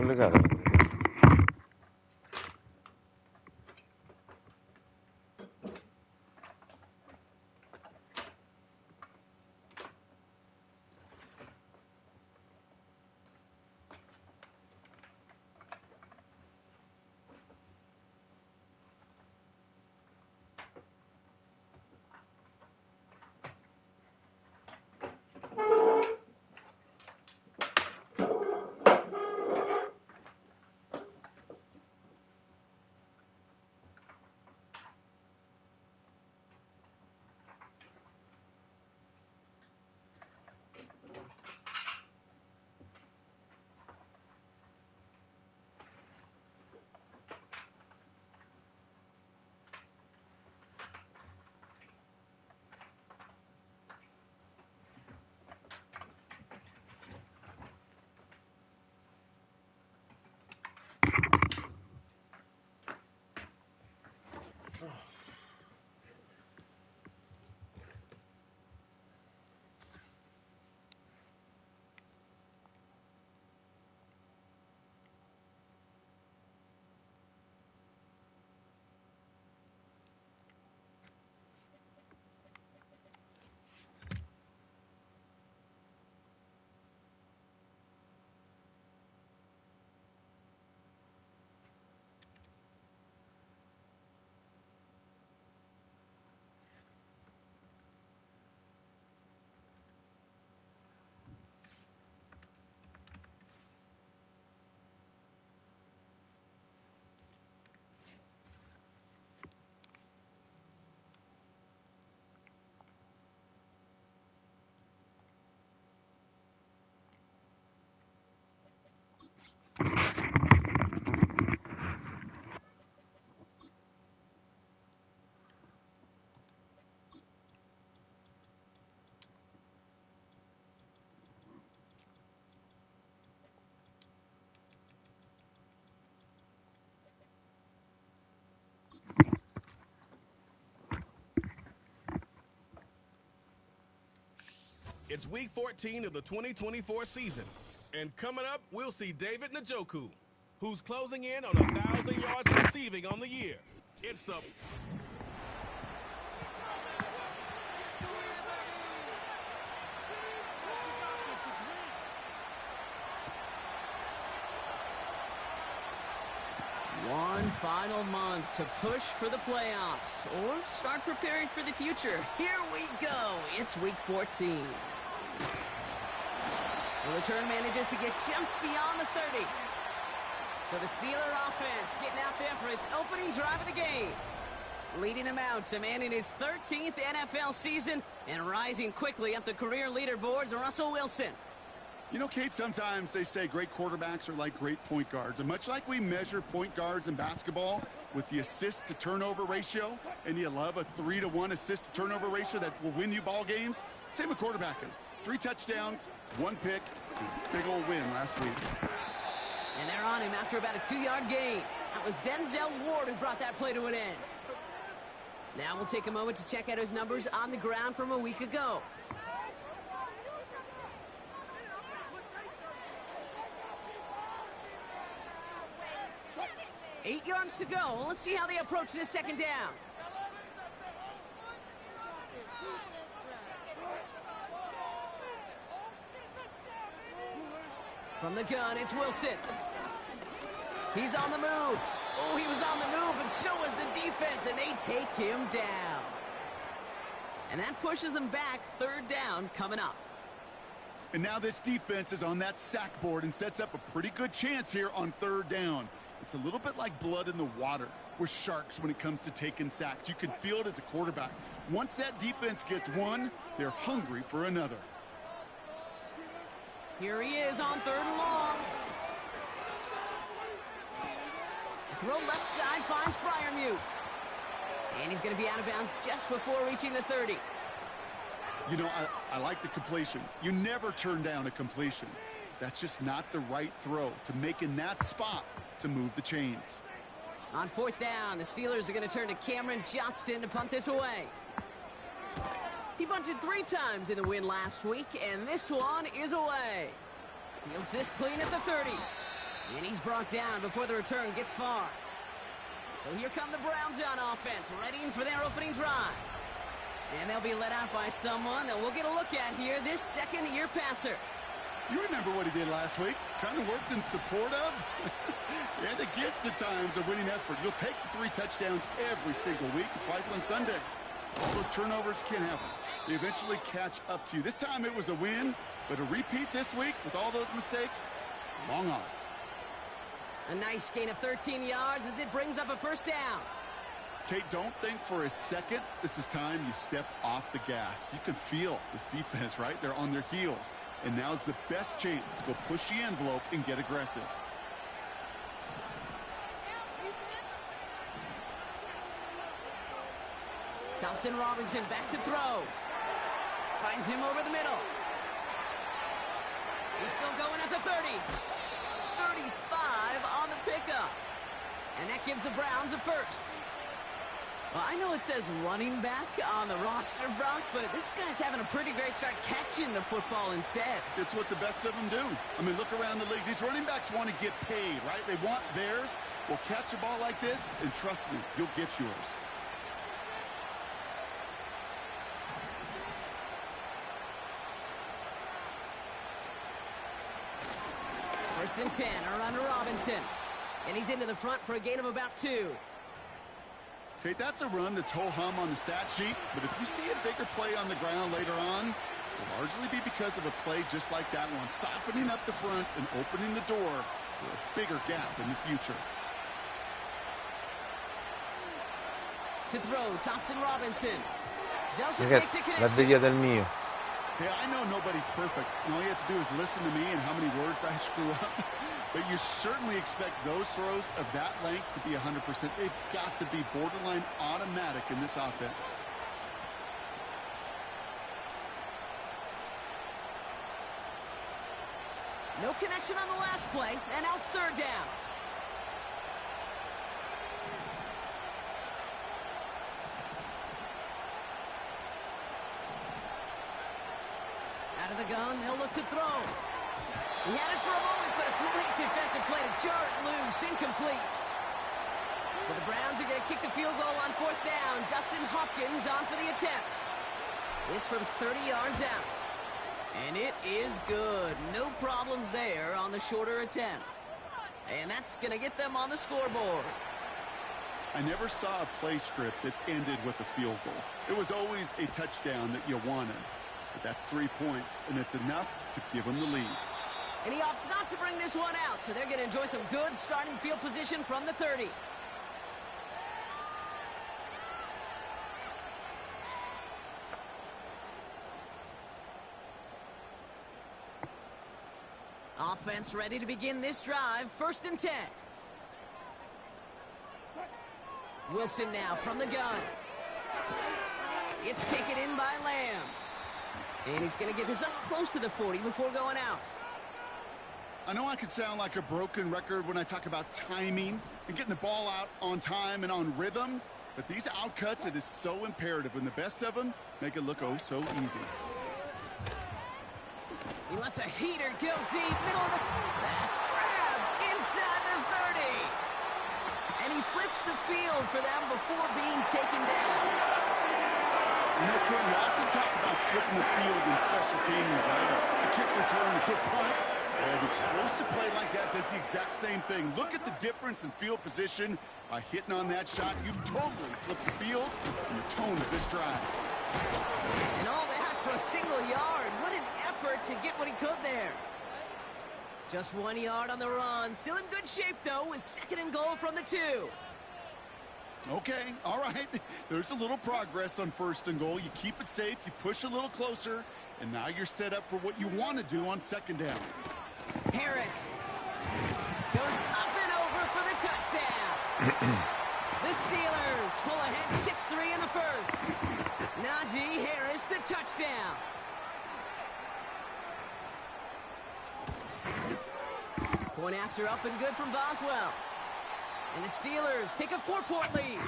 collegata. It's week 14 of the 2024 season. And coming up, we'll see David Njoku, who's closing in on 1,000 yards receiving on the year. It's the... One final month to push for the playoffs or start preparing for the future. Here we go. It's week 14. The return manages to get just beyond the 30. So the Steeler offense getting out there for its opening drive of the game. Leading them out to man in his 13th NFL season and rising quickly up the career leaderboards, Russell Wilson. You know, Kate, sometimes they say great quarterbacks are like great point guards. And much like we measure point guards in basketball with the assist-to-turnover ratio, and you love a 3-to-1 assist-to-turnover ratio that will win you ball games, same with quarterbacking. 3 touchdowns, 1 pick, big old win last week. And they're on him after about a 2-yard gain. That was Denzel Ward who brought that play to an end. Now we'll take a moment to check out his numbers on the ground from a week ago. 8 yards to go. Let's see how they approach this second down. From the gun, it's Wilson. He's on the move. Oh, he was on the move, and so was the defense, and they take him down. And that pushes them back. Third down coming up. And now this defense is on that sack board and sets up a pretty good chance here on third down. It's a little bit like blood in the water with sharks when it comes to taking sacks. You can feel it as a quarterback. Once that defense gets one, they're hungry for another. Here he is on third and long. Throw left side finds Freiermuth. And he's going to be out of bounds just before reaching the 30. You know, I like the completion. You never turn down a completion. That's just not the right throw to make in that spot to move the chains. On fourth down, the Steelers are going to turn to Cameron Johnston to punt this away. He punted 3 times in the win last week, and this one is away. Fields this clean at the 30. And he's brought down before the return gets far. So here come the Browns on offense, readying for their opening drive. And they'll be led out by someone that we'll get a look at here, this second-year passer. You remember what he did last week? Kind of worked in support of and against at times a winning effort. You'll take the 3 touchdowns every single week, twice on Sunday. All those turnovers can happen. They eventually catch up to you. This time it was a win, but a repeat this week with all those mistakes, long odds. A nice gain of 13 yards as it brings up a first down. Kate, don't think for a second this is time you step off the gas. You can feel this defense, right? They're on their heels. And now's the best chance to go push the envelope and get aggressive. Thompson Robinson back to throw. Finds him over the middle. He's still going at the 30. 35 on the pickup. And that gives the Browns a first. Well, I know it says running back on the roster, Brock, but this guy's having a pretty great start catching the football instead. It's what the best of them do. I mean, look around the league. These running backs want to get paid, right? They want theirs. Well, catch a ball like this, and trust me, you'll get yours. First and 10, around to Robinson. And he's into the front for a gain of about 2. Okay, that's a run that's ho-hum on the stat sheet, but if you see a bigger play on the ground later on, it'll largely be because of a play just like that one, softening up the front and opening the door for a bigger gap in the future. To throw, Thompson Robinson. Joseph Fíjate, make the la connection. deglia del mio. Hey, I know nobody's perfect, and all you have to do is listen to me and how many words I screw up. But you certainly expect those throws of that length to be 100%. They've got to be borderline automatic in this offense. No connection on the last play, and now it's third down. Out of the gun, they'll look to throw. He had it for a moment, but a great defensive play to jar it loose, incomplete. So the Browns are going to kick the field goal on fourth down. Dustin Hopkins on for the attempt. This from 30 yards out. And it is good. No problems there on the shorter attempt. And that's going to get them on the scoreboard. I never saw a play script that ended with a field goal. It was always a touchdown that you wanted. But that's 3 points, and it's enough to give them the lead. And he opts not to bring this one out, so they're going to enjoy some good starting field position from the 30. Offense ready to begin this drive. First and 10. Wilson now from the gun. It's taken in by Lamb. And he's going to get this up close to the 40 before going out. I know I could sound like a broken record when I talk about timing and getting the ball out on time and on rhythm, but these outcuts, it is so imperative, and the best of them make it look oh so easy. He lets a heater go deep, middle of the... That's grabbed inside the 30. And he flips the field for them before being taken down. You know, Ken, we often talk about flipping the field in special teams, right? A kick return, a good punt. An explosive play like that does the exact same thing. Look at the difference in field position by hitting on that shot. You've totally flipped the field and the tone of this drive. And all that for a single yard. What an effort to get what he could there. Just 1 yard on the run. Still in good shape, though, with second and goal from the 2. Okay, all right. There's a little progress on first and goal. You keep it safe, you push a little closer, and now you're set up for what you want to do on second down. Harris goes up and over for the touchdown. The Steelers pull ahead 6-3 in the first. Najee Harris, the touchdown. Point after up and good from Boswell. And the Steelers take a 4-point lead.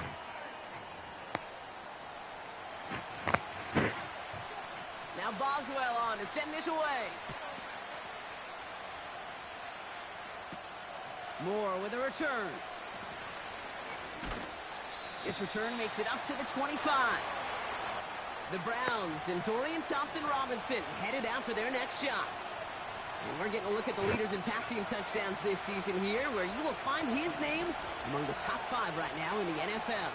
Now Boswell on to send this away. Moore with a return. This return makes it up to the 25. The Browns and Dorian Thompson-Robinson headed out for their next shot. And we're getting a look at the leaders in passing touchdowns this season here, where you will find his name among the top 5 right now in the NFL.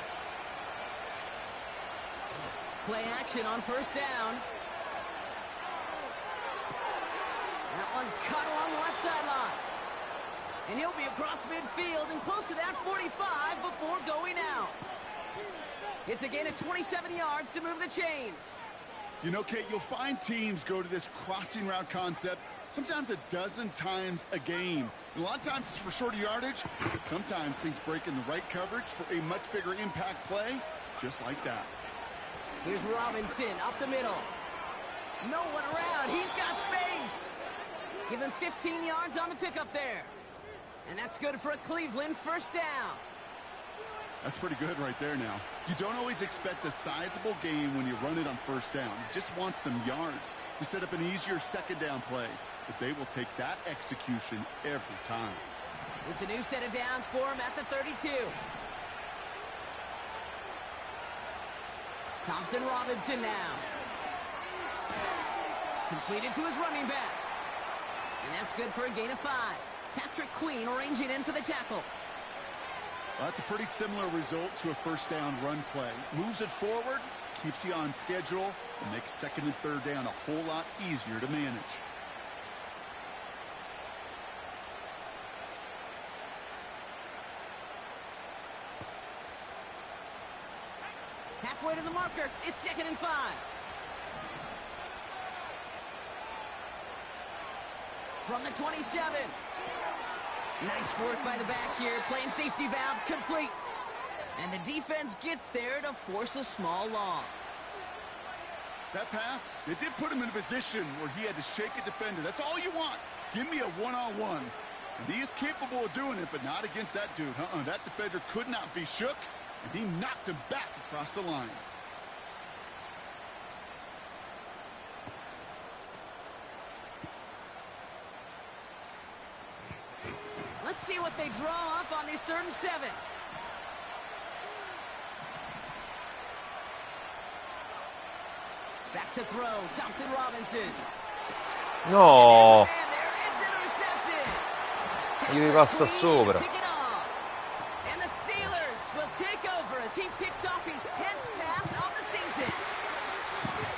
Play action on first down. That one's cut along the left sideline. And he'll be across midfield and close to that 45 before going out. It's a gain of 27 yards to move the chains. You know, Kate, you'll find teams go to this crossing route concept sometimes a dozen times a game. And a lot of times it's for shorter yardage, but sometimes things break in the right coverage for a much bigger impact play, just like that. Here's Robinson up the middle. No one around. He's got space. Give him 15 yards on the pickup there. And that's good for a Cleveland first down. That's pretty good right there now. You don't always expect a sizable gain when you run it on first down. You just want some yards to set up an easier second down play. But they will take that execution every time. It's a new set of downs for him at the 32. Thompson-Robinson now. Completed to his running back. And that's good for a gain of 5. Patrick Queen arranging in for the tackle. Well, that's a pretty similar result to a first down run play. Moves it forward, keeps you on schedule, and makes second and third down a whole lot easier to manage. Halfway to the marker, it's second and 5. From the 27. Nice work by the back here, playing safety valve complete. And the defense gets there to force a small loss. That pass, it did put him in a position where he had to shake a defender. That's all you want. Give me a one-on-one. And he is capable of doing it, but not against that dude. That defender could not be shook, and he knocked him back across the line. Let's see what they draw up on this 3rd and 7. Back to throw, Thompson-Robinson. No, And there, it's intercepted. gli passa sopra. Pick it off. And the Steelers will take over as he picks off his 10th pass of the season.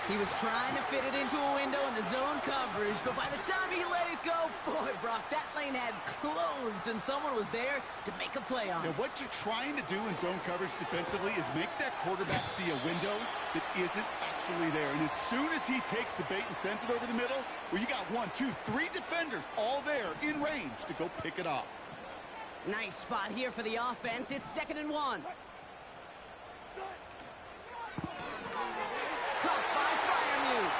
He was trying to fit it into a window in the zone coverage, but by the time he let it go, boy, Brock, that lane had closed, and someone was there to make a play on it. Now, what you're trying to do in zone coverage defensively is make that quarterback see a window that isn't actually there. And as soon as he takes the bait and sends it over the middle, well, you got 1, 2, 3 defenders all there in range to go pick it off. Nice spot here for the offense. It's 2nd and 1. Caught by Freiermuth.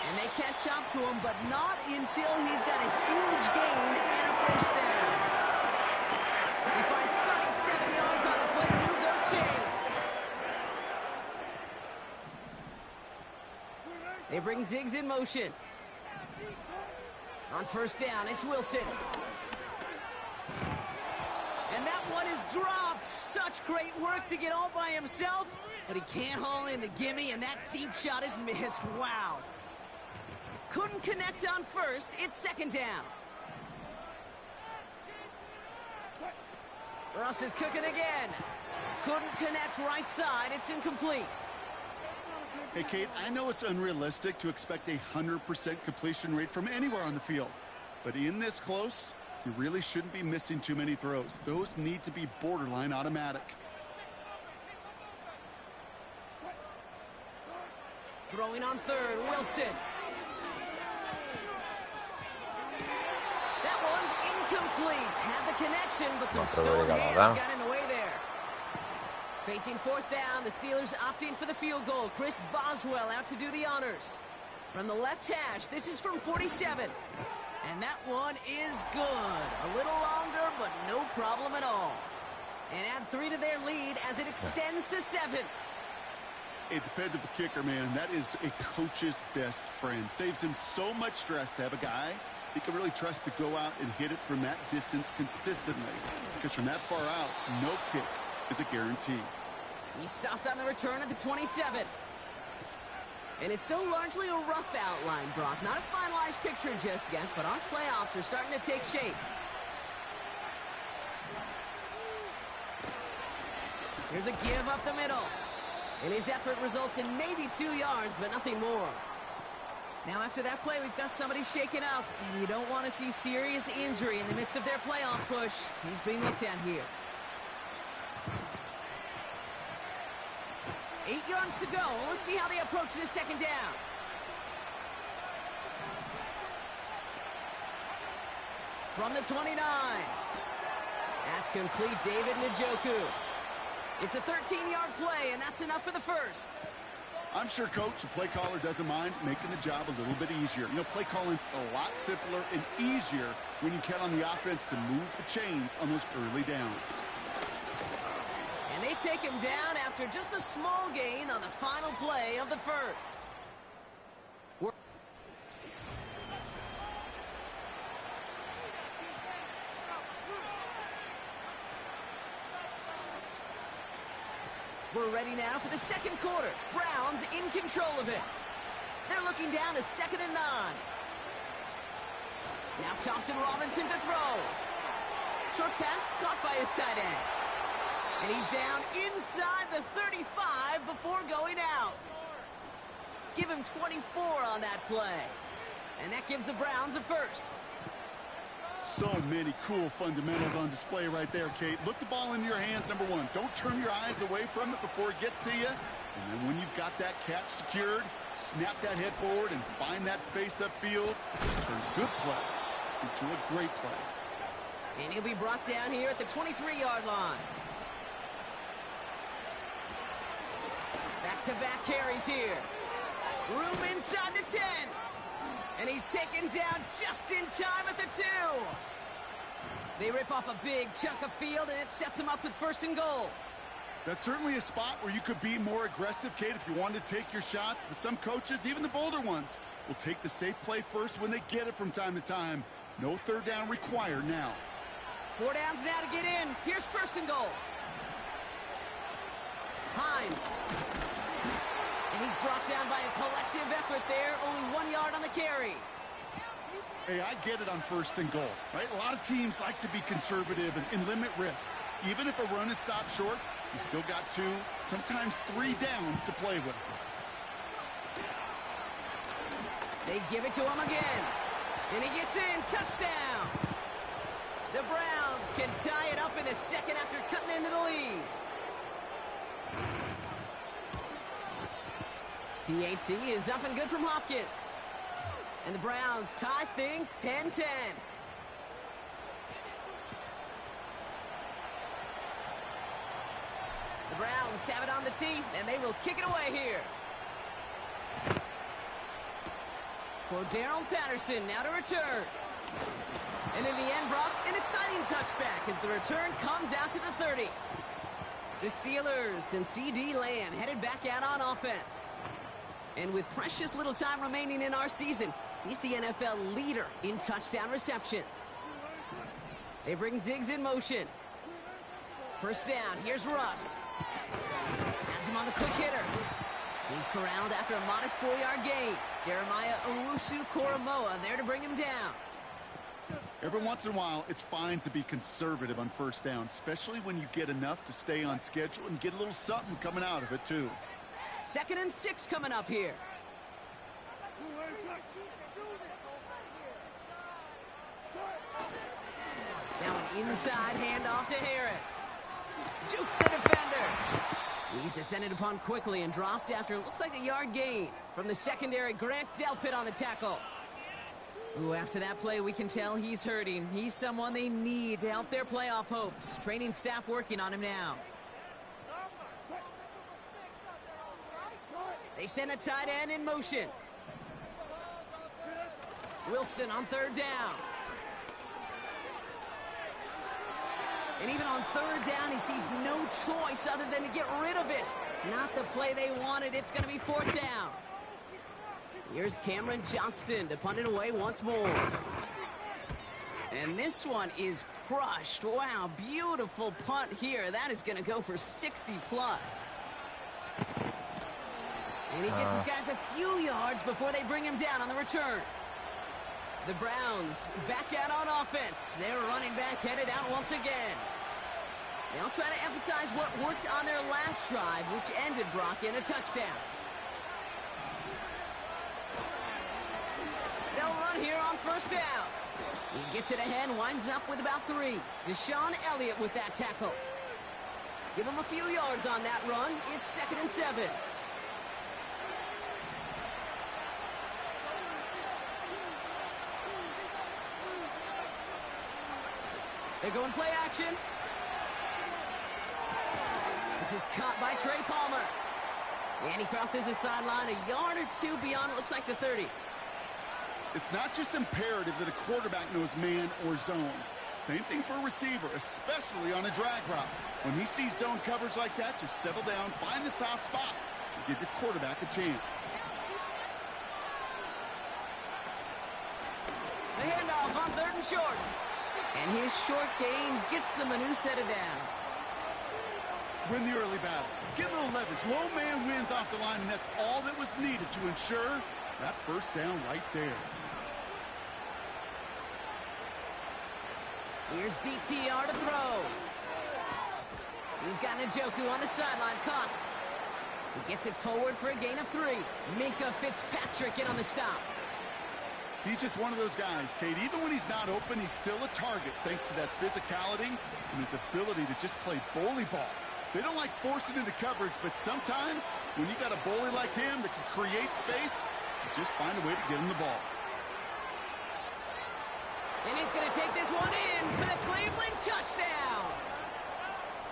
And they catch up to him, but not until he's got a huge gain and a first down. He finds 37 yards on the play to move those chains. They bring Diggs in motion. On first down, it's Wilson. And that one is dropped. Such great work to get all by himself, but he can't haul in the gimme, and that deep shot is missed. Wow. Couldn't connect on first. It's 2nd down. Russ is cooking again. Couldn't connect right side. It's incomplete. Hey, Kate, I know it's unrealistic to expect a 100% completion rate from anywhere on the field. But in this close, you really shouldn't be missing too many throws. Those need to be borderline automatic. Throwing on 3rd, Wilson. That one's incomplete. Had the connection, but some stone hands got in the way there. Facing 4th down, the Steelers opting for the field goal. Chris Boswell out to do the honors. From the left hash, this is from 47. And that one is good. A little longer, but no problem at all. And add 3 to their lead as it extends to 7. A dependable kicker, man. That is a coach's best friend. Saves him so much stress to have a guy he can really trust to go out and hit it from that distance consistently. Because from that far out, no kick is a guarantee. He stopped on the return at the 27. And it's still largely a rough outline, Brock. Not a finalized picture just yet, but our playoffs are starting to take shape. Here's a give up the middle. And his effort results in maybe 2 yards, but nothing more. Now after that play, we've got somebody shaken up, and you don't want to see serious injury in the midst of their playoff push. He's being looked at here. 8 yards to go. Let's see how they approach this second down. From the 29. That's complete, David Njoku. It's a 13-yard play, and that's enough for the first. I'm sure, Coach, the play caller doesn't mind making the job a little bit easier. You know, play calling's a lot simpler and easier when you count on the offense to move the chains on those early downs. And they take him down after just a small gain on the final play of the first. We're ready now for the second quarter. Browns in control of it. They're looking down to 2nd and 9. Now Thompson Robinson to throw. Short pass caught by his tight end. And he's down inside the 35 before going out. Give him 24 on that play. And that gives the Browns a first. So many cool fundamentals on display right there, Kate. Look the ball into your hands, number one. Don't turn your eyes away from it before it gets to you. And then when you've got that catch secured, snap that head forward and find that space upfield. Turn a good play into a great play. And he'll be brought down here at the 23-yard line. Back-to-back carries here. Room inside the 10. And he's taken down just in time at the 2. They rip off a big chunk of field, and it sets him up with 1st and goal. That's certainly a spot where you could be more aggressive, Kate, if you wanted to take your shots. But some coaches, even the bolder ones, will take the safe play first when they get it from time to time. No 3rd down required now. 4 downs now to get in. Here's 1st and goal. Hines. And he's brought down by a collective effort there. Only 1 yard on the carry. Hey, I get it on 1st and goal, right? A lot of teams like to be conservative and limit risk. Even if a run is stopped short, you still got 2, sometimes 3 downs to play with. They give it to him again. And he gets in. Touchdown. The Browns can tie it up in the second after cutting into the lead. PAT is up and good from Hopkins. And the Browns tie things 10-10. The Browns have it on the tee, and they will kick it away here. For Darrell Patterson, now to return. And in the end, Brock, an exciting touchback as the return comes out to the 30. The Steelers and C.D. Lamb headed back out on offense. And with precious little time remaining in our season, he's the NFL leader in touchdown receptions. They bring Diggs in motion. 1st down, here's Russ. Has him on the quick hitter. He's corralled after a modest 4-yard gain. Jeremiah Owusu-Koramoah there to bring him down. Every once in a while, it's fine to be conservative on 1st down, especially when you get enough to stay on schedule and get a little something coming out of it, too. 2nd and 6 coming up here. Now an inside handoff to Harris. Juke the defender. He's descended upon quickly and dropped after it looks like a yard gain from the secondary. Grant Delpit on the tackle. Ooh, after that play, we can tell he's hurting. He's someone they need to help their playoff hopes. Training staff working on him now. They send a tight end in motion. Wilson on 3rd down. And even on 3rd down, he sees no choice other than to get rid of it. Not the play they wanted. It's going to be 4th down. Here's Cameron Johnston to punt it away once more. And this one is crushed. Wow, beautiful punt here. That is going to go for 60 plus. And he gets his guys a few yards before they bring him down on the return. The Browns back out on offense. Their running back headed out once again. They'll try to emphasize what worked on their last drive, which ended, Brock, in a touchdown. They'll run here on first down. He gets it ahead, winds up with about 3. Deshaun Elliott with that tackle. Give him a few yards on that run. It's 2nd and 7. They're going play action. This is caught by Trey Palmer. And he crosses the sideline a yard or 2 beyond, it looks like the 30. It's not just imperative that a quarterback knows man or zone. Same thing for a receiver, especially on a drag route. When he sees zone coverage like that, just settle down, find the soft spot, and give your quarterback a chance. The handoff on 3rd and short. And his short gain gets them a new set of downs. Win the early battle. Get a little leverage. Low man wins off the line, and that's all that was needed to ensure that first down right there. Here's DTR to throw. He's got Njoku on the sideline, caught. He gets it forward for a gain of 3. Minka Fitzpatrick in on the stop. He's just one of those guys, Kate. Even when he's not open, he's still a target thanks to that physicality and his ability to just play bully ball. They don't like forcing into coverage, but sometimes when you got a bully like him that can create space, you just find a way to get him the ball. And he's going to take this one in for the Cleveland touchdown.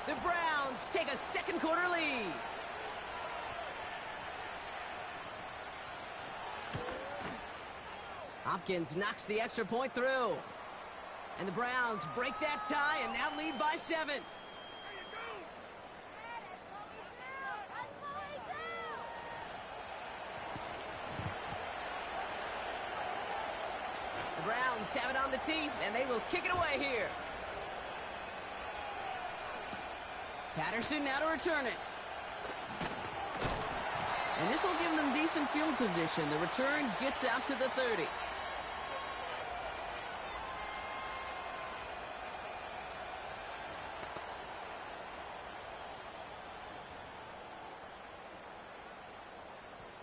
The Browns take a 2nd quarter lead. Hopkins knocks the extra point through. And the Browns break that tie and now lead by 7. The Browns have it on the tee, and they will kick it away here. Patterson now to return it. And this will give them decent field position. The return gets out to the 30.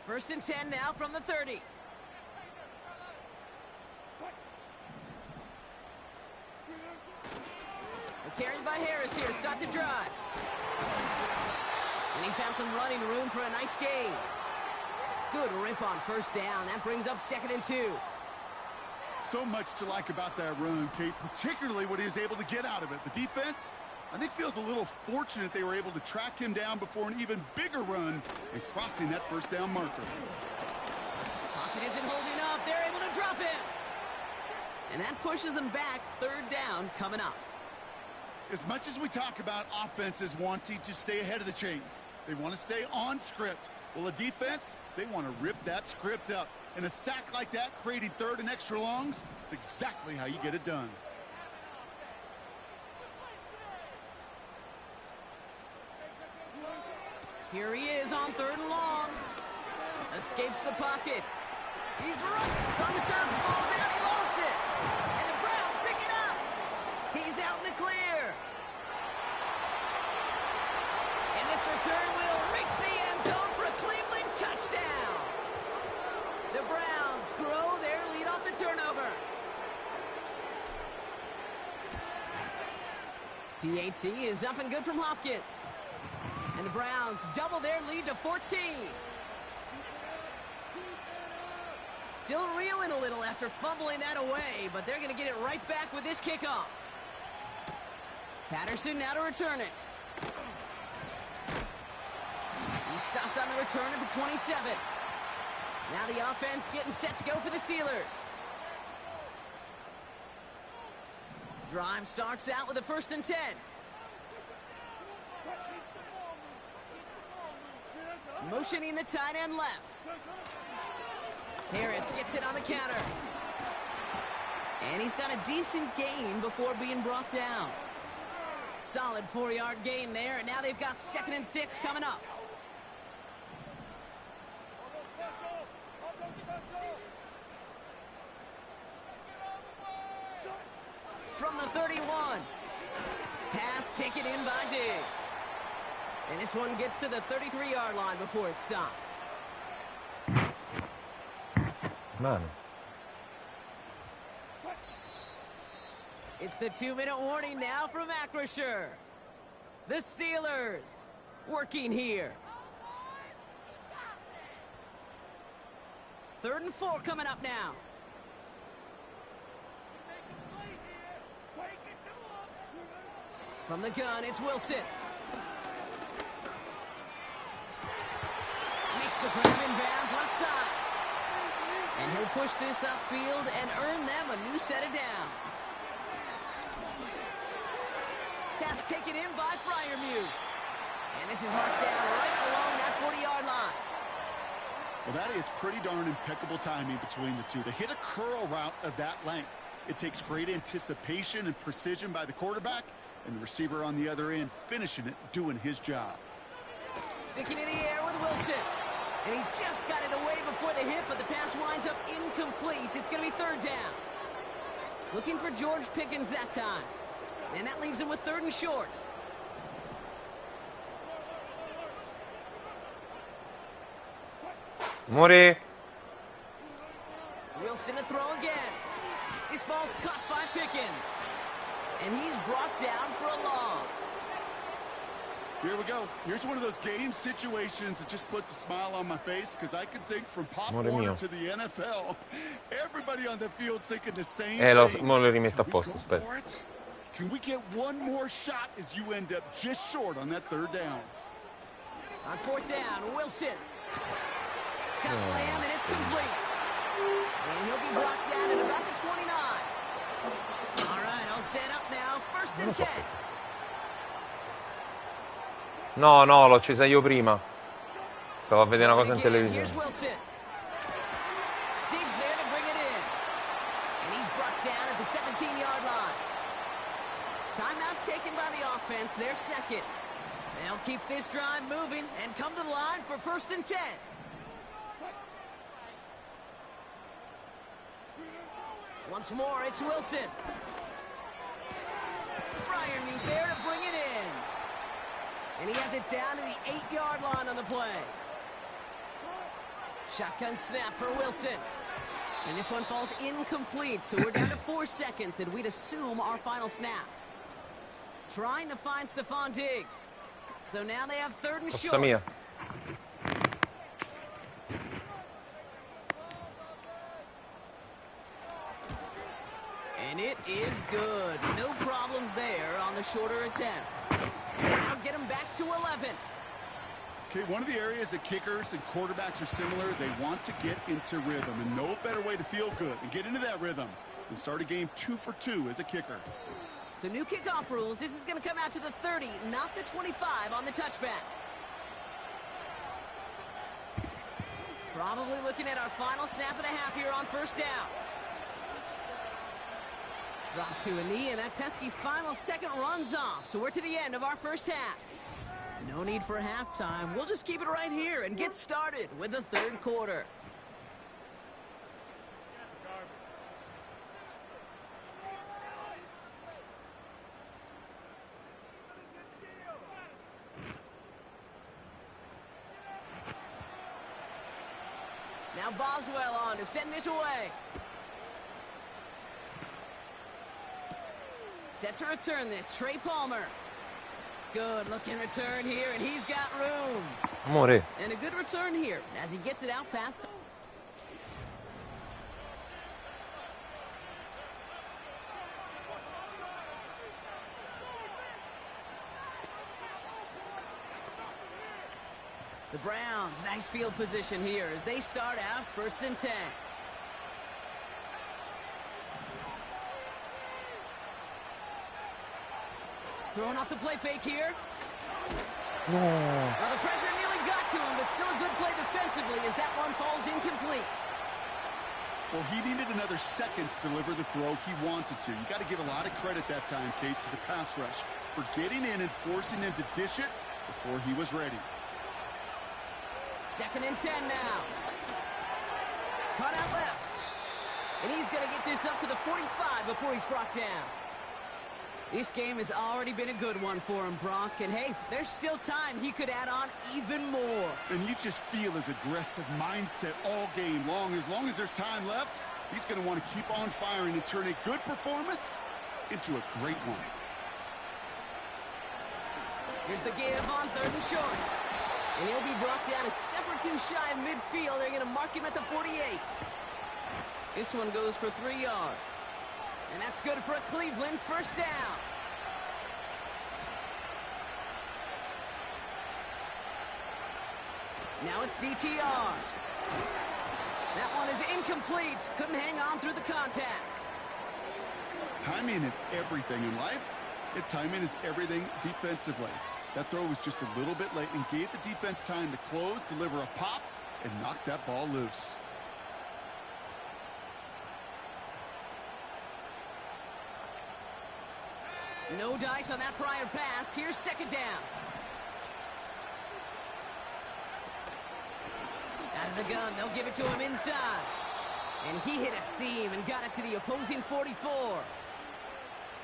First and 10 now from the 30. They're carried by Harris here to start the drive. And he found some running room for a nice gain. Good rip on first down. That brings up 2nd and 2. So much to like about that run, Kate, particularly what he was able to get out of it. The defense, I think, feels a little fortunate they were able to track him down before an even bigger run and crossing that first down marker. Pocket isn't holding up. They're able to drop him. And that pushes them back. 3rd down coming up. As much as we talk about offenses wanting to stay ahead of the chains, they want to stay on script. Well, a defense, they want to rip that script up. And a sack like that, creating 3rd and extra longs, it's exactly how you get it done. Here he is on 3rd and long. Escapes the pocket. He's running. It's on the turf. Falls out. He lost it. And the Browns pick it up. He's out in the clear. And this return will reach the end zone for a Cleveland touchdown. The Browns grow their lead off the turnover. PAT is up and good from Hopkins. And the Browns double their lead to 14. Still reeling a little after fumbling that away, but they're going to get it right back with this kickoff. Patterson now to return it. He's stopped on the return at the 27. Now the offense getting set to go for the Steelers. Drive starts out with a 1st and 10. Motioning the tight end left. Harris gets it on the counter. And he's got a decent gain before being brought down. Solid 4-yard gain there, and now they've got 2nd and 6 coming up. From the 31. Pass taken in by Diggs. And this one gets to the 33-yard line before it's stopped. Man. It's the 2-minute warning now from Acrisure. The Steelers working here. 3rd and 4 coming up now. From the gun, it's Wilson. Makes the grab in bounds left side. And he'll push this upfield and earn them a new set of downs. Pass taken in by Freiermuth. And this is marked down right along that 40-yard line. Well, that is pretty darn impeccable timing between the two. To hit a curl route of that length, it takes great anticipation and precision by the quarterback, and the receiver on the other end finishing it, doing his job. Sticking in the air with Wilson. And he just got it away before the hit, but the pass winds up incomplete. It's going to be 3rd down. Looking for George Pickens that time. And that leaves him with 3rd and short. Muri. Wilson to throw again. This ball's caught by Pickens. And he's brought down for a loss. Here we go. Here's one of those game situations that just puts a smile on my face, because I can think from Pop Warner to the NFL, everybody on the field thinking the same thing. Mo lo rimetto a posto, aspetta. Can we get one more shot as you end up just short on that 3rd down? On 4th down, Wilson. Got Lamb, and it's complete. And he'll be brought down at about the 29. All right, all set up now. 1st and 10. No, l'ho accesa io prima. Stavo a vedere una cosa in televisione. Here's Wilson. Diggs there to bring it in. And he's brought down at the 17-yard line. Timeout taken by the offense. They're 2nd. They'll keep this drive moving and come to the line for 1st and 10. Once more, it's Wilson. Freiermuth there to bring it in. And he has it down to the 8-yard line on the play. Shotgun snap for Wilson. And this one falls incomplete, so we're down to 4 seconds, and we'd assume our final snap. Trying to find Stephon Diggs. So now they have 3rd and short. Mia. And it is good. No problems there on the shorter attempt. Now get them back to 11. Okay, one of the areas that kickers and quarterbacks are similar, they want to get into rhythm, and no better way to feel good and get into that rhythm than start a game 2 for 2 as a kicker. So new kickoff rules. This is going to come out to the 30, not the 25 on the touchback. Probably looking at our final snap of the half here on 1st down. Drops to a knee, and that pesky final second runs off. So we're to the end of our 1st half. No need for halftime. We'll just keep it right here and get started with the 3rd quarter. Now Boswell on to send this away. Set to return this, Trey Palmer. Good looking return here, and he's got room. Amore. And a good return here as he gets it out past the... The Browns, nice field position here as they start out 1st and 10. Throwing off the play fake here. No. Well, the pressure nearly got to him, but still a good play defensively as that one falls incomplete. Well, he needed another second to deliver the throw he wanted to. You got to give a lot of credit that time, Kate, to the pass rush for getting in and forcing him to dish it before he was ready. 2nd and 10 now. Cut out left. And he's going to get this up to the 45 before he's brought down. This game has already been a good one for him, Brock. And hey, there's still time he could add on even more. And you just feel his aggressive mindset all game long. As long as there's time left, he's going to want to keep on firing and turn a good performance into a great one. Here's the give on 3rd and short. And he'll be brought down a step or two shy of midfield. They're going to mark him at the 48. This one goes for 3 yards. And that's good for a Cleveland 1st down. Now it's DTR. That one is incomplete. Couldn't hang on through the contact. Timing is everything in life, and timing is everything defensively. That throw was just a little bit late and gave the defense time to close, deliver a pop, and knock that ball loose. No dice on that prior pass. Here's 2nd down. Out of the gun, they'll give it to him inside. And he hit a seam and got it to the opposing 44.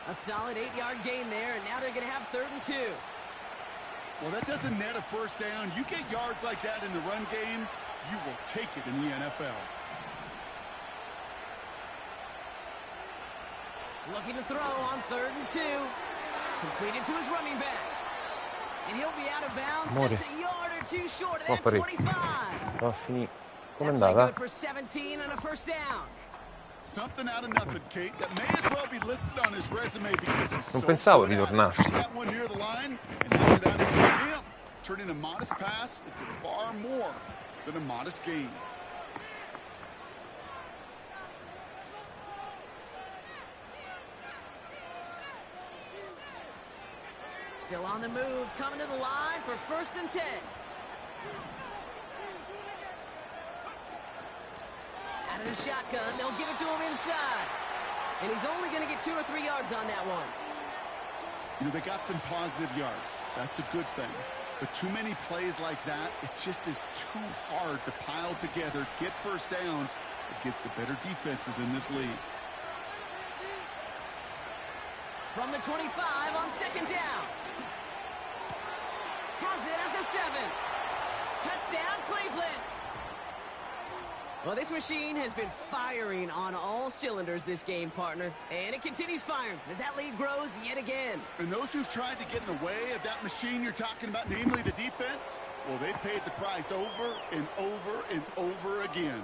A solid 8-yard gain there, and now they're going to have 3rd and 2. Well, that doesn't net a 1st down. You get yards like that in the run game, you will take it in the NFL. Looking to throw on 3rd and 2. Completed to his running back. And he'll be out of bounds just a yard or 2 short of that 25. Com'è That's andata? good for 17 and a 1st down. Something out of nothing, Kate, that may as well be listed on his resume because he's so Non pensavo good at it. ritornassi. That one near the line, and after that, it's with him. Turning a modest pass into far more than a modest gain. Still on the move, coming to the line for 1st and 10. Out of the shotgun, they'll give it to him inside. And he's only going to get 2 or 3 yards on that one. You know, they got some positive yards. That's a good thing. But too many plays like that, it just is too hard to pile together, get 1st downs against the better defenses in this league. From the 25 on 2nd down. Has it at the 7. Touchdown, Cleveland. Well, this machine has been firing on all cylinders this game, partner. And it continues firing as that lead grows yet again. And those who've tried to get in the way of that machine you're talking about, namely the defense, well, they've paid the price over and over and over again.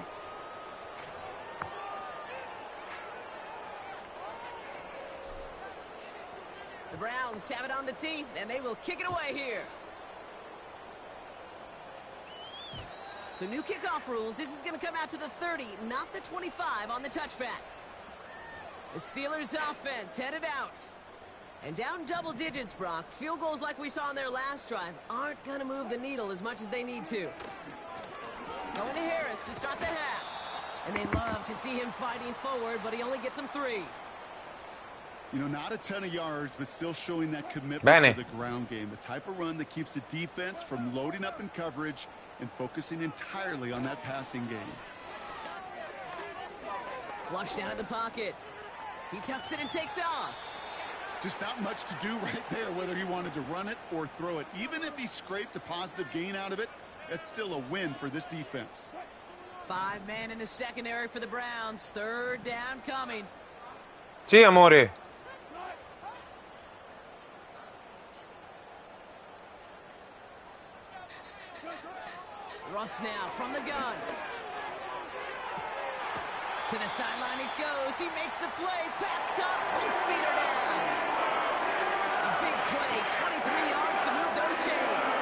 The Browns have it on the tee, and they will kick it away here. So new kickoff rules. This is going to come out to the 30, not the 25 on the touchback. The Steelers offense headed out. And down double digits, Brock. Field goals like we saw on their last drive aren't going to move the needle as much as they need to. Going to Harris to start the half. And they love to see him fighting forward, but he only gets them 3. You know, not a ton of yards, but still showing that commitment to the ground game. The type of run that keeps the defense from loading up in coverage and focusing entirely on that passing game. Flushed out of the pocket. He tucks it and takes off. Just not much to do right there, whether he wanted to run it or throw it. Even if he scraped a positive gain out of it, that's still a win for this defense. 5 men in the secondary for the Browns. 3rd down coming. Sì, amore. Russ now from the gun. To the sideline it goes. He makes the play. Pass cut. Both feet are down. A big play. 23 yards to move those chains.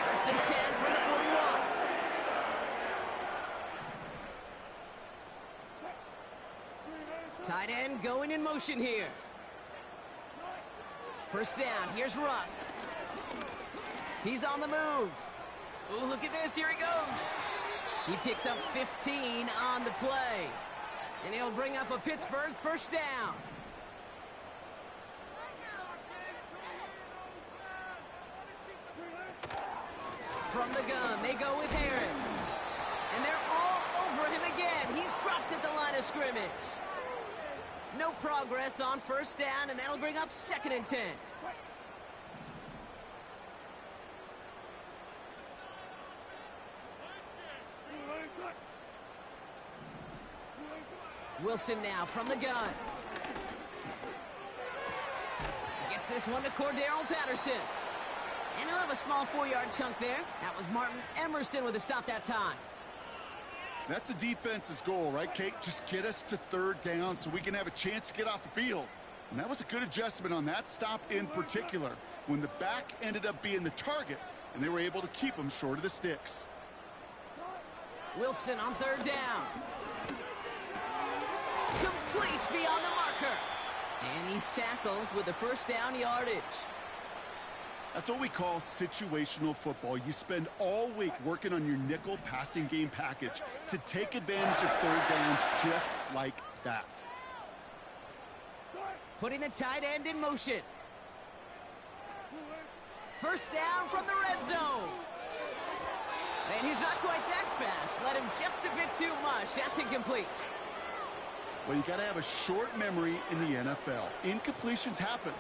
1st and 10 from the 41. Tight end going in motion here. 1st down. Here's Russ. He's on the move. Oh, look at this. Here he goes. He picks up 15 on the play. And he'll bring up a Pittsburgh first down. From the gun, they go with Harris. And they're all over him again. He's dropped at the line of scrimmage. No progress on first down, and that'll bring up 2nd and 10. Wilson now from the gun. Gets this one to Cordero Patterson. And he'll have a small 4-yard chunk there. That was Martin Emerson with a stop that time. That's a defense's goal, right, Kate? Just get us to 3rd down so we can have a chance to get off the field. And that was a good adjustment on that stop in particular, when the back ended up being the target, and they were able to keep him short of the sticks. Wilson on 3rd down. Complete beyond the marker. And he's tackled with the first down yardage. That's what we call situational football. You spend all week working on your nickel passing game package to take advantage of 3rd downs just like that. Putting the tight end in motion. First down from the red zone. And he's not quite that fast. Let him just a bit too much. That's incomplete. Well, you got to have a short memory in the NFL. Incompletions happen.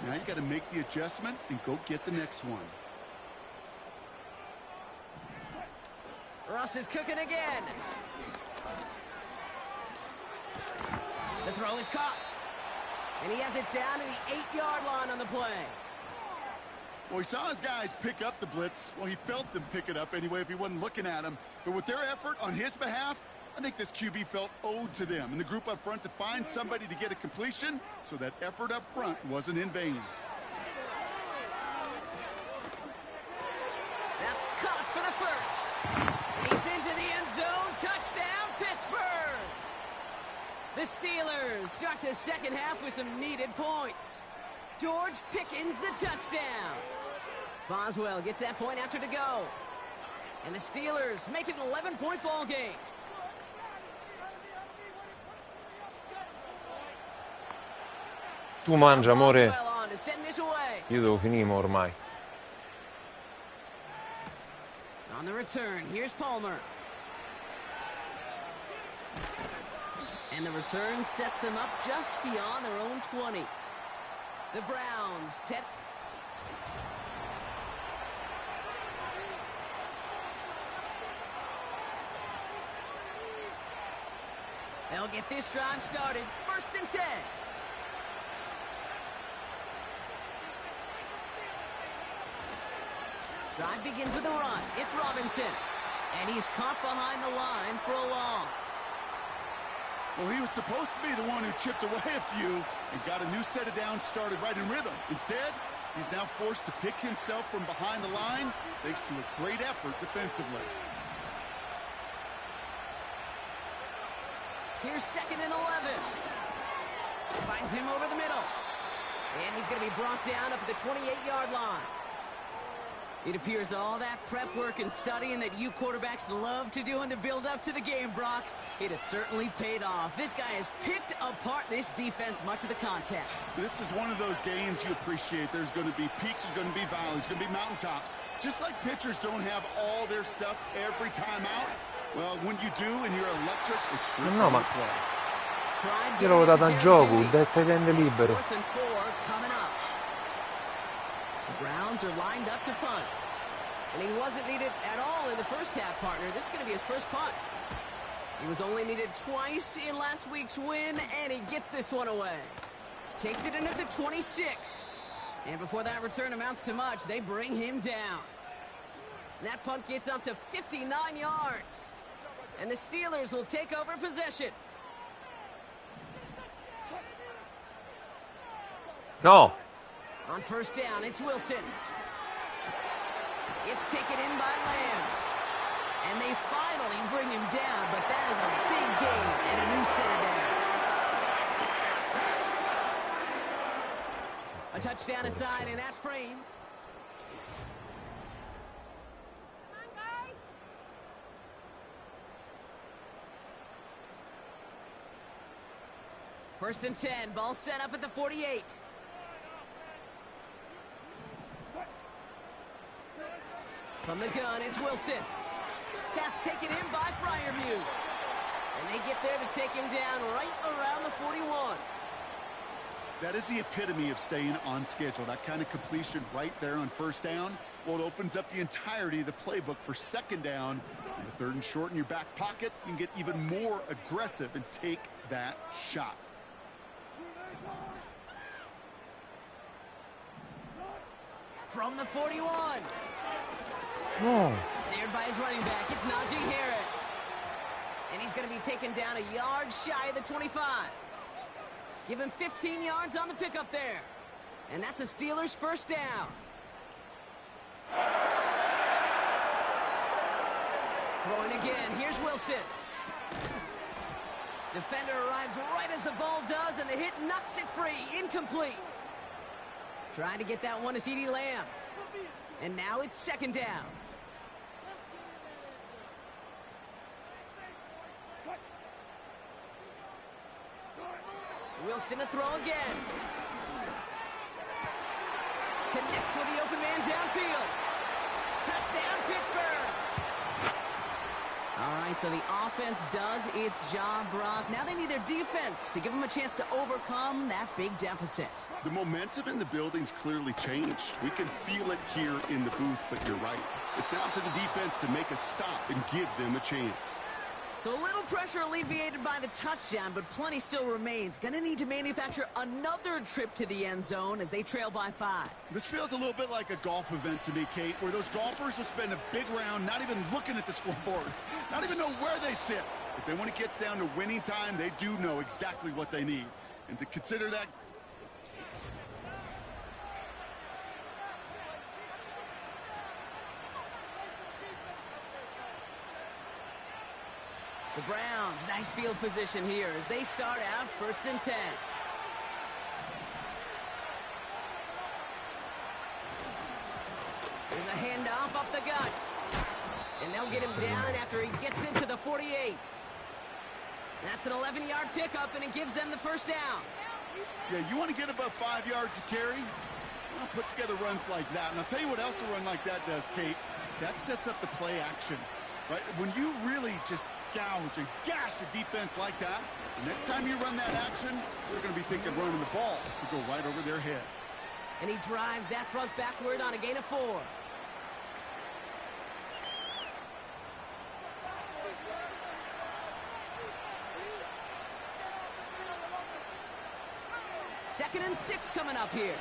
Now you got to make the adjustment and go get the next one. Russ is cooking again. The throw is caught. And he has it down to the 8-yard line on the play. Well, he saw his guys pick up the blitz. Well, he felt them pick it up anyway if he wasn't looking at him. But with their effort on his behalf, I think this QB felt owed to them and the group up front to find somebody to get a completion, so that effort up front wasn't in vain. That's caught for the first. And he's into the end zone. Touchdown, Pittsburgh. The Steelers start the second half with some needed points. George Pickens the touchdown. Boswell gets that point after to go. And the Steelers make it an 11-point ball game. Tu mangia, amore. Boswell on to send this away. Io devo finire ormai. On the return, here's Palmer. And the return sets them up just beyond their own 20. The Browns, they'll get this drive started. 1st and 10. Drive begins with a run. It's Robinson. And he's caught behind the line for a loss. Well, he was supposed to be the one who chipped away a few and got a new set of downs started right in rhythm. Instead, he's now forced to pick himself from behind the line thanks to a great effort defensively. Here's 2nd and 11. Finds him over the middle. And he's going to be brought down up at the 28-yard line. It appears all that prep work and studying that you quarterbacks love to do in the build-up to the game, Brock, it has certainly paid off. This guy has picked apart this defense much of the contest. This is one of those games you appreciate. There's going to be peaks, there's going to be valleys, there's going to be mountaintops. Just like pitchers don't have all their stuff every time out, well, when you do and you're electric, it's sure No, ma play. io l'avevo dato a Gioco, tight end libero. 4th and 4 coming up. The Browns are lined up to punt. And he wasn't needed at all in the first half, partner. This is going to be his first punt. He was only needed twice in last week's win, and he gets this one away. Takes it in at the 26. And before that return amounts to much, they bring him down. And that punt gets up to 59 yards. And the Steelers will take over possession. No. On first down, it's Wilson. It's taken in by Lamb. And they finally bring him down, but that is a big gain and a new set of downs. A touchdown aside in that frame. First and 10, ball set up at the 48. From the gun, it's Wilson. Pass taken in by Fryermuth. And they get there to take him down right around the 41. That is the epitome of staying on schedule. That kind of completion right there on first down. Well, it opens up the entirety of the playbook for second down. And the third and short in your back pocket, you can get even more aggressive and take that shot. From the 41. Oh. Snared by his running back, it's Najee Harris. And he's going to be taken down a yard shy of the 25. Give him 15 yards on the pickup there. And that's a Steelers first down. Throwing again, here's Wilson. Defender arrives right as the ball does, and the hit knocks it free. Incomplete. Trying to get that one to CeeDee Lamb. And now it's second down. Wilson to throw again. Connects with the open man downfield. Touchdown, Pittsburgh. All right, so the offense does its job, Brock. Now they need their defense to give them a chance to overcome that big deficit. The momentum in the building's clearly changed. We can feel it here in the booth, but you're right. It's now to the defense to make a stop and give them a chance. So a little pressure alleviated by the touchdown, but plenty still remains. Going to need to manufacture another trip to the end zone as they trail by 5. This feels a little bit like a golf event to me, Kate, where those golfers will spend a big round not even looking at the scoreboard, not even know where they sit. But then when it gets down to winning time, they do know exactly what they need. And to consider that... The Browns, nice field position here as they start out first and 10. There's a handoff up the gut. And they'll get him down after he gets into the 48. That's an 11-yard pickup, and it gives them the first down. Yeah, you want to get about 5 yards to carry? Well, put together runs like that. And I'll tell you what else a run like that does, Kate. That sets up the play action. Right? When you really just gouge and gash a defense like that, the next time you run that action, they're going to be thinking running the ball. You go right over their head. And he drives that front backward on a gain of 4. Second and 6 coming up here.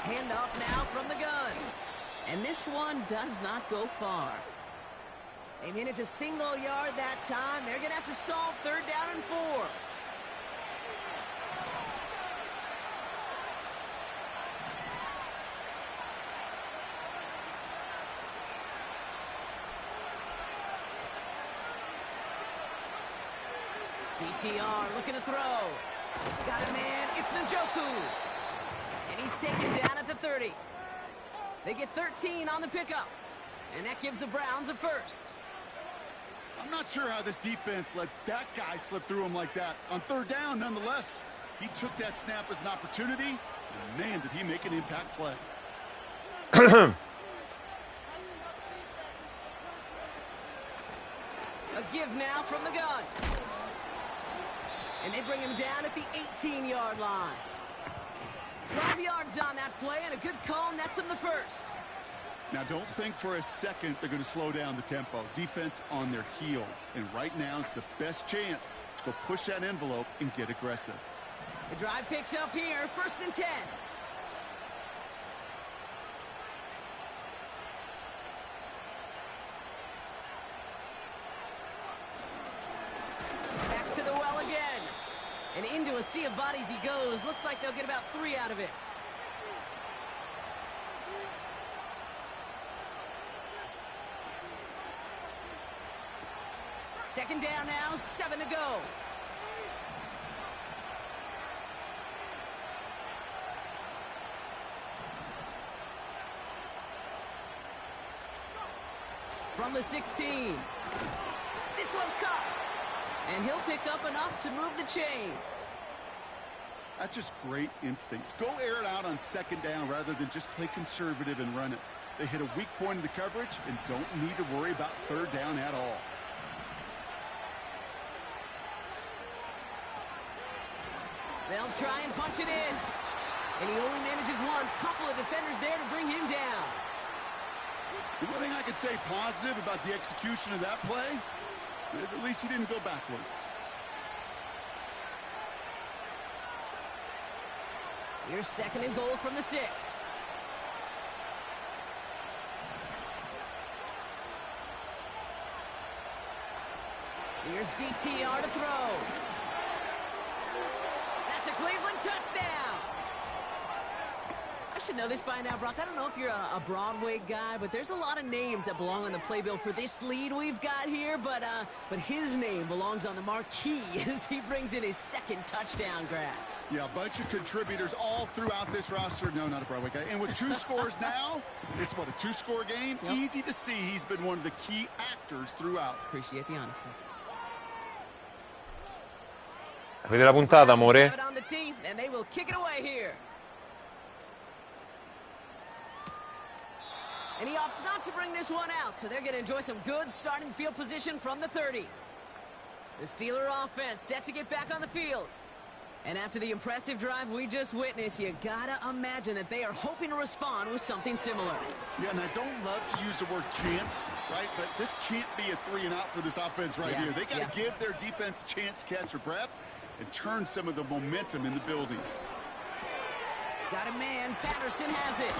Handoff now from the gun. And this one does not go far. They manage a single yard that time. They're going to have to solve third down and 4. DTR looking to throw. Got a man. It's Njoku. And he's taken down at the 30. They get 13 on the pickup. And that gives the Browns a first. I'm not sure how this defense let that guy slip through him like that. On third down, nonetheless, he took that snap as an opportunity. And man, did he make an impact play. A give now from the gun. And they bring him down at the 18-yard line. 12 yards on that play, and a good call nets him the first. Now, don't think for a second they're going to slow down the tempo. Defense on their heels. And right now is the best chance to go push that envelope and get aggressive. The drive picks up here, first and 10. Back to the well again. And into a sea of bodies he goes. Looks like they'll get about 3 out of it. Second down now, 7 to go. from the 16. This one's caught. And he'll pick up enough to move the chains. That's just great instincts. Go air it out on second down rather than just play conservative and run it. They hit a weak point in the coverage and don't need to worry about third down at all. They'll try and punch it in. And he only manages one. Couple of defenders there to bring him down. The one thing I could say positive about the execution of that play is at least he didn't go backwards. Here's second and goal from the 6. Here's DTR to throw. That's a Cleveland touchdown. I should know this by now, Brock. I don't know if you're a Broadway guy, but there's a lot of names that belong on the playbill for this lead we've got here. But his name belongs on the marquee as he brings in his second touchdown grab. Yeah, a bunch of contributors all throughout this roster. No, not a Broadway guy. And with 2 scores now, it's what, a 2-score game? Yep. Easy to see he's been one of the key actors throughout. Appreciate the honesty. Vedi la puntata, amore? On the team, and they will kick it away here. And he opts not to bring this one out, so they're going to enjoy some good starting field position from the 30. The Steeler offense set to get back on the field. And after the impressive drive we just witnessed, you gotta imagine that they are hoping to respond with something similar. Yeah, and I don't love to use the word can't, right? But this can't be a 3-and-out for this offense right here. They got to give their defense a chance to catch their breath and turn some of the momentum in the building. Got a man. Patterson has it.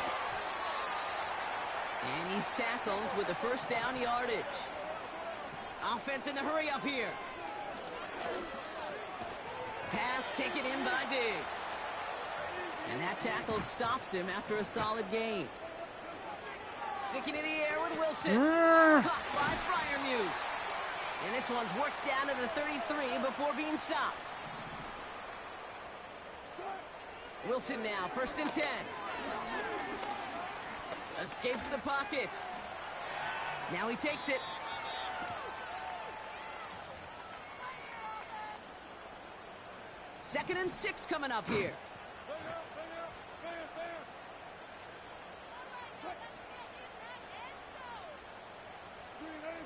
And he's tackled with the first down yardage. Offense in the hurry up here. Pass taken in by Diggs. And that tackle stops him after a solid gain. Sticking in the air with Wilson. Caught by Freiermuth. And this one's worked down to the 33 before being stopped. Wilson now, 1st and 10. Escapes the pocket. Now he takes it. Second and 6 coming up here.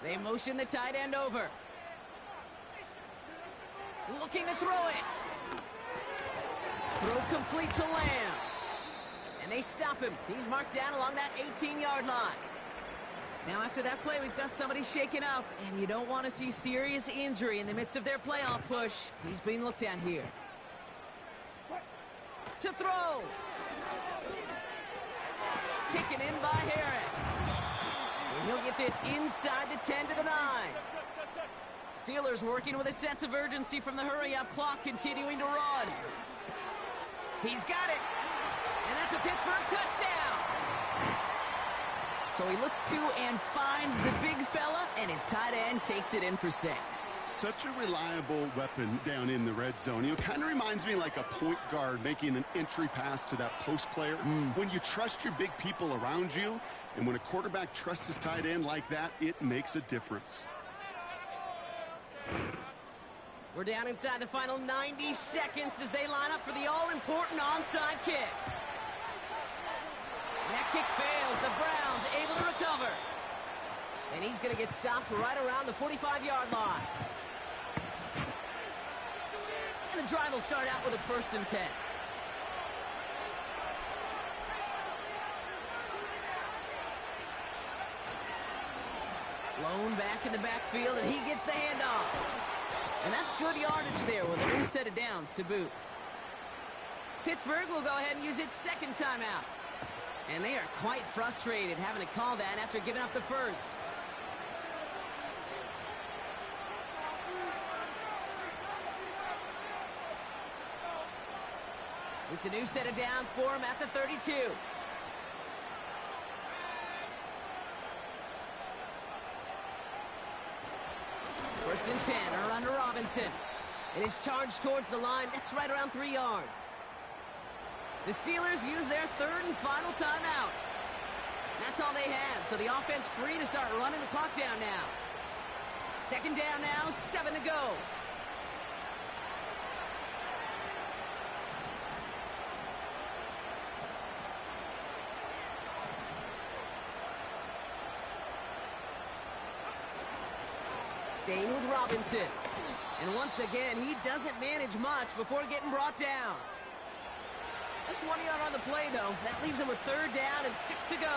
They motion the tight end over. Looking to throw it. Throw complete to Lamb. And they stop him. He's marked down along that 18-yard line. Now after that play, we've got somebody shaken up, and you don't want to see serious injury in the midst of their playoff push. He's being looked at here. To throw. Taken in by Harris. And he'll get this inside the 10 to the 9. Steelers working with a sense of urgency from the hurry-up clock, continuing to run. He's got it. And that's a Pittsburgh touchdown. So he looks to and finds the big fella, and his tight end takes it in for 6. Such a reliable weapon down in the red zone. It kind of reminds me like a point guard making an entry pass to that post player. When you trust your big people around you, and when a quarterback trusts his tight end like that, it makes a difference. We're down inside the final 90 seconds as they line up for the all-important onside kick. And that kick fails. The Browns able to recover. And he's going to get stopped right around the 45-yard line. And the drive will start out with a 1st and 10. Lone back in the backfield, and he gets the handoff. And that's good yardage there with a new set of downs to boot. Pittsburgh will go ahead and use its second timeout. And they are quite frustrated having to call that after giving up the first. It's a new set of downs for him at the 32. First and 10, or under Robinson. It is charged towards the line. That's right around 3 yards. The Steelers use their third and final timeout. That's all they had, so the offense free to start running the clock down now. Second down now, 7 to go. Staying with Robinson. And once again, he doesn't manage much before getting brought down. Just 1 yard on the play, though. That leaves him with third down and 6 to go.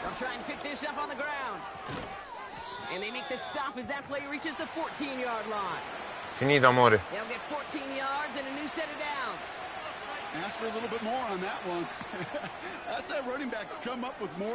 They'll try and pick this up on the ground. And they make the stop as that play reaches the 14-yard line. Finito, amore. They'll get 14 yards and a new set of downs. Ask for a little bit more on that one. That's that running back to come up with more.